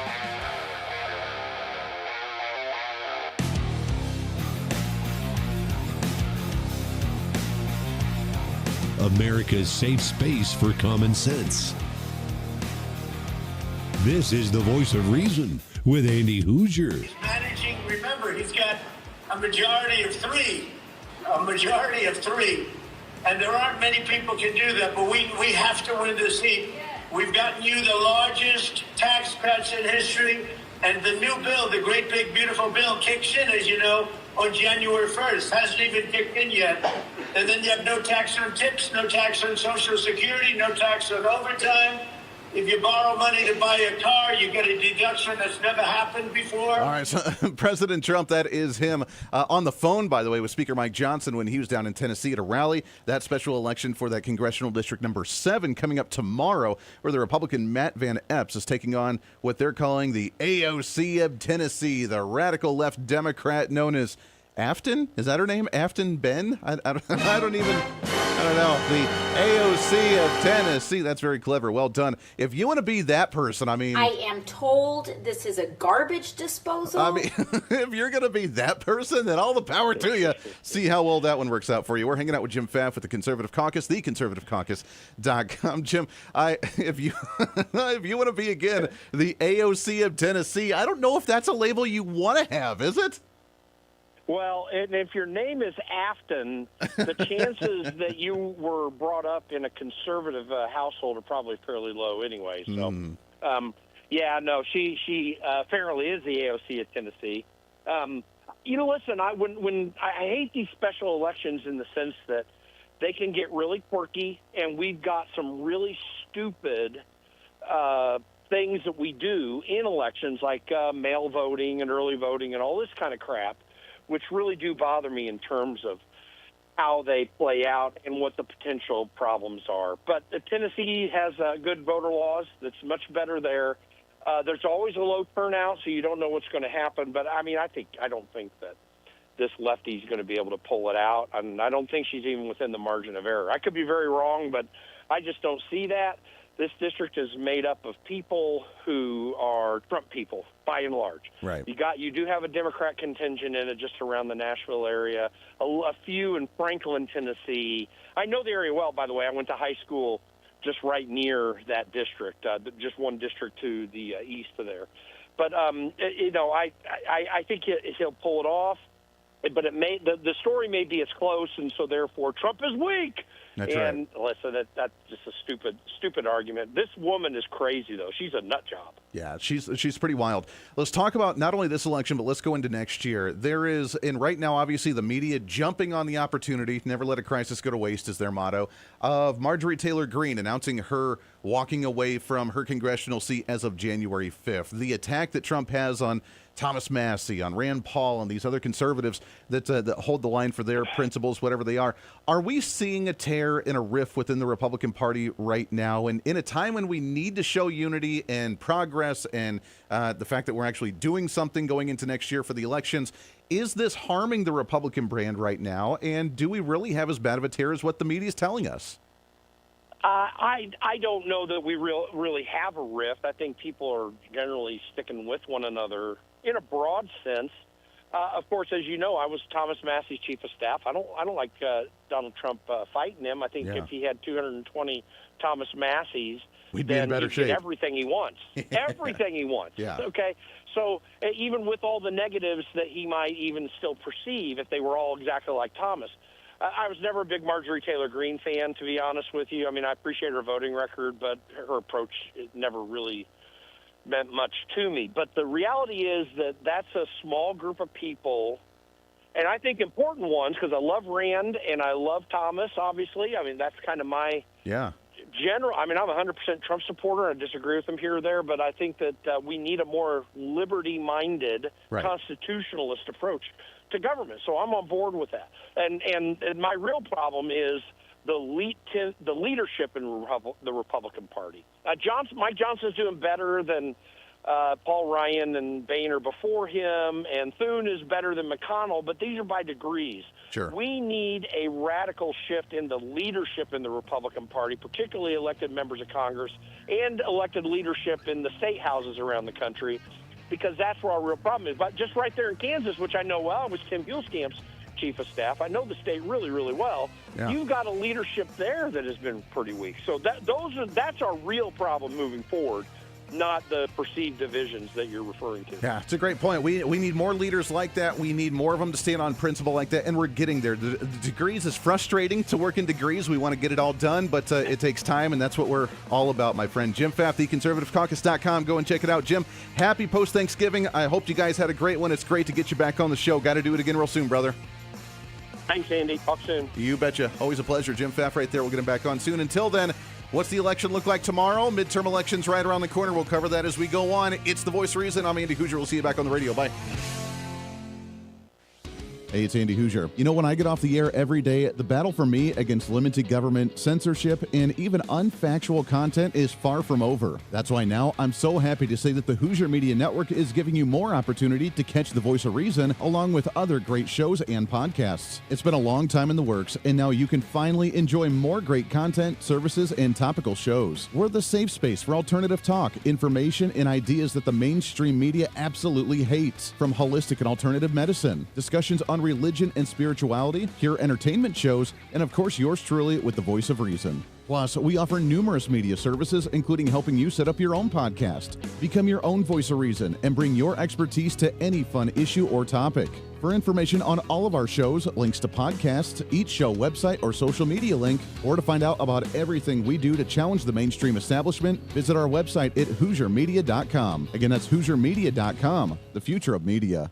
America's safe space for common sense. This is the Voice of Reason with Andy Hooser. He's managing, remember, he's got a majority of three. A majority of three. And there aren't many people can do that, but we have to win this seat. We've gotten you the largest tax cuts in history, and the new bill, the great big beautiful bill, kicks in, as you know, on January 1st. Hasn't even kicked in yet. And then you have no tax on tips, no tax on Social Security, no tax on overtime. If you borrow money to buy a car, you get a deduction that's never happened before. All right, so President Trump, that is him. On the phone, by the way, with Speaker Mike Johnson when he was down in Tennessee at a rally. That special election for that congressional district number 7 coming up tomorrow, where the Republican Matt Van Epps is taking on what they're calling the AOC of Tennessee, the radical left Democrat known as Afton? Is that her name? Afton Ben? I don't know. The AOC of Tennessee. That's very clever. Well done. If you want to be that person, I am told this is a garbage disposal. If you're going to be that person, then all the power to you. See how well that one works out for you. We're hanging out with Jim Pfaff with the Conservative Caucus, theconservativecaucus.com. Jim, if you want to be, again, the AOC of Tennessee, I don't know if that's a label you want to have, is it? Well, and if your name is Afton, the chances that you were brought up in a conservative household are probably fairly low anyway. So, she apparently is the AOC of Tennessee. Listen, I hate these special elections in the sense that they can get really quirky, and we've got some really stupid things that we do in elections, like mail voting and early voting and all this kind of crap, which really do bother me in terms of how they play out and what the potential problems are. But Tennessee has good voter laws. That's much better there. There's always a low turnout, so you don't know what's going to happen. But, I don't think that this lefty is going to be able to pull it out. I don't think she's even within the margin of error. I could be very wrong, but I just don't see that. this district is made up of people who are Trump people, by and large. Right. You do have a Democrat contingent in it just around the Nashville area, a few in Franklin, Tennessee. I know the area well, by the way. I went to high school just right near that district, just one district to the east of there. But I think he'll pull it off. But the story may be as close, and so therefore Trump is weak. That's and listen, that's just a stupid argument. This woman is crazy, though. She's a nut job. Yeah, she's pretty wild. Let's talk about not only this election, but let's go into next year. There is, and right now, obviously, the media jumping on the opportunity, never let a crisis go to waste is their motto, of Marjorie Taylor Greene announcing her walking away from her congressional seat as of January 5th. The attack that Trump has on Thomas Massie, on Rand Paul, and these other conservatives that hold the line for their principles, whatever they are. Are we seeing a tear and a rift within the Republican Party right now? And in a time when we need to show unity and progress and the fact that we're actually doing something going into next year for the elections, is this harming the Republican brand right now? And do we really have as bad of a tear as what the media is telling us? I don't know that we really have a rift. I think people are generally sticking with one another in a broad sense. Of course, as you know, I was Thomas Massie's chief of staff. I don't like Donald Trump fighting him. I think if he had 220 Thomas Massies, we'd be in better shape. Get everything he wants. Everything he wants. Yeah. Okay. So even with all the negatives that he might even still perceive, if they were all exactly like Thomas. I was never a big Marjorie Taylor Greene fan, to be honest with you. I mean, I appreciate her voting record, but her approach never really meant much to me. But the reality is that that's a small group of people, and I think important ones, because I love Rand and I love Thomas, obviously. I mean, that's kind of my general. I mean, I'm a 100% Trump supporter. I disagree with him here or there, but I think that we need a more liberty-minded constitutionalist approach to government. So I'm on board with that. And my real problem is the leadership in the Republican Party. Mike Johnson's doing better than Paul Ryan and Boehner before him, and Thune is better than McConnell, but these are by degrees. Sure. We need a radical shift in the leadership in the Republican Party, particularly elected members of Congress and elected leadership in the state houses around the country, because that's where our real problem is. But just right there in Kansas, which I know well, was Tim Huelscamp's chief of staff. I know the state really, really well. Yeah. You've got a leadership there that has been pretty weak. So that's our real problem moving forward, not the perceived divisions that you're referring to. Yeah, it's a great point. We need more leaders like that. We need more of them to stand on principle like that, and we're getting there. The degrees is frustrating to work in degrees. We want to get it all done, but it takes time, and that's what we're all about, my friend. Jim Pfaff, theconservativecaucus.com. Go and check it out. Jim, happy post-Thanksgiving. I hope you guys had a great one. It's great to get you back on the show. Got to do it again real soon, brother. Thanks, Andy. Talk soon. You betcha. Always a pleasure. Jim Pfaff right there. We'll get him back on soon. Until then, what's the election look like tomorrow? Midterm elections right around the corner. We'll cover that as we go on. It's The Voice of Reason. I'm Andy Hooser. We'll see you back on the radio. Bye. Hey, it's Andy Hooser. You know, when I get off the air every day, the battle for me against limited government, censorship, and even unfactual content is far from over. That's why now I'm so happy to say that the Hooser Media Network is giving you more opportunity to catch The Voice of Reason along with other great shows and podcasts. It's been a long time in the works, and now you can finally enjoy more great content, services, and topical shows. We're the safe space for alternative talk, information, and ideas that the mainstream media absolutely hates. From holistic and alternative medicine, discussions on religion and spirituality, pure entertainment shows, and of course yours truly with The Voice of Reason. Plus, we offer numerous media services, including helping you set up your own podcast. Become your own voice of reason and bring your expertise to any fun issue or topic. For information on all of our shows, links to podcasts, each show website or social media link, or to find out about everything we do to challenge the mainstream establishment, visit our website at HooserMedia.com. Again, that's HooserMedia.com, the future of media.